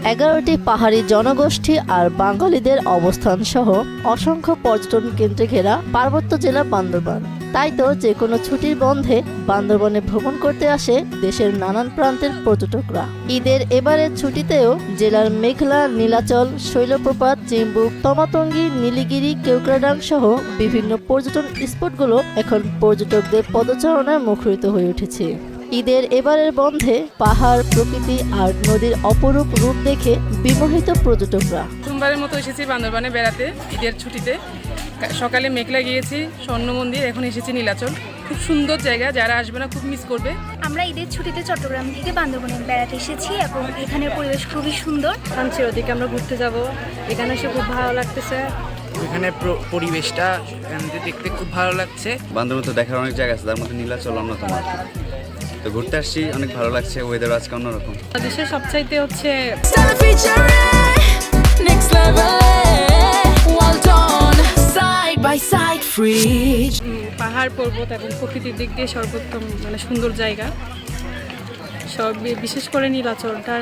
11টি পাহাড়ি জনগোষ্ঠী আর বাঙালিদের অবস্থান সহ অসংখ্য পর্যটন কেন্দ্রে ঘেরা পার্বত্য জেলা বান্দরবান। তাই তো যে কোনো ছুটির বন্ধে বান্দরবনে ভ্রমণ করতে আসে দেশের নানান প্রান্তের পর্যটকরা। ঈদের এবারের ছুটিতেও জেলার মেঘলা, নীলাচল, শৈলপ্রপাত, চিম্বুক, তমাতঙ্গী, নীলগিরি, কেওক্রাডাং সহ বিভিন্ন পর্যটন স্পটগুলো এখন পর্যটকদের পদচারণায় মুখরিত হয়ে উঠেছে। ঈদের এবারের বন্ধে পাহাড়, প্রকৃতি আর নদীর অপরূপ রূপ দেখে বিমোহিত পর্যটকরা। সোমবারের মতো এসেছি বান্দরবানে বেড়াতে ঈদের ছুটিতে। সকালে মেঘলা গিয়েছি স্বর্ণ মন্দির, এখন এসেছি নীলাচল। খুব সুন্দর জায়গা, যারা আসবে না খুব মিস করবে। আমরা ঈদের ছুটিতে চট্টগ্রাম থেকে বান্দরবনে বেড়াতে এসেছি এবং এখানের পরিবেশ খুবই সুন্দর। ওদিকে আমরা ঘুরতে যাব, এখানে এসে খুব ভালো লাগতেছে। এখানে পরিবেশটা দেখতে খুব ভালো লাগছে। বান্দরবনে তো দেখার অনেক জায়গা আছে, তার মধ্যে নীলাচল অন্যতম। তো ঘুরতে আসছি, অনেক ভালো লাগছে, ওয়েদার আজকে অন্যরকম। দেশের সবচাইতে হচ্ছে পাহাড়, পর্বত এবং প্রকৃতির দিক দিয়ে সর্বোত্তম সুন্দর জায়গা। সব বিশেষ করে নীলাচলটা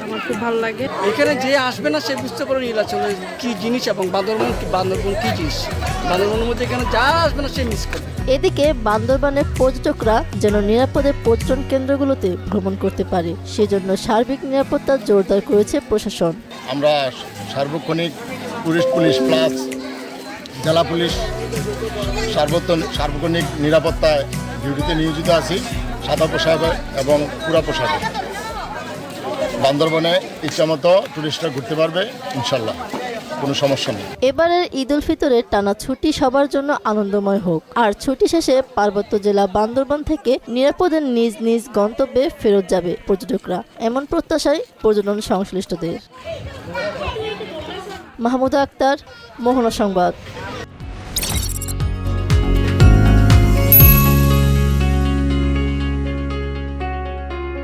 আমার খুব ভালো লাগে। এখানে যে আসবে না সে বুঝতে পারে নীলাচল কি জিনিস এবং বান্দরবন কি জিনিস। বান্দরবনের মধ্যে এখানে যা আসবে না সে মিস করবে। এদিকে বান্দরবানের পর্যটকরা যেন নিরাপদে পর্যটন কেন্দ্রগুলোতে ভ্রমণ করতে পারে, সেজন্য সার্বিক নিরাপত্তা জোরদার করেছে প্রশাসন। আমরা সার্বক্ষণিক টুরিস্ট পুলিশ প্লাস জেলা পুলিশ সার্বক্ষণিক নিরাপত্তায় ডিউটিতে নিয়োজিত আছি, সাদা পোশাকে এবং পুরা পোশাকে। বান্দরবনে ইচ্ছামতো টুরিস্টরা ঘুরতে পারবে ইনশাল্লাহ, কোনো সমস্যা নেই। এবারের ঈদ উল ফিতরের টানা ছুটি সবার জন্য আনন্দময় হোক, আর ছুটি শেষে পার্বত্য জেলা বান্দরবান থেকে নিরাপদে নিজ নিজ গন্তব্যে ফেরত যাবে পর্যটকরা, এমন প্রত্যাশায় পর্যটন সংশ্লিষ্টদের। মাহমুদা আক্তার, মোহনা সংবাদ।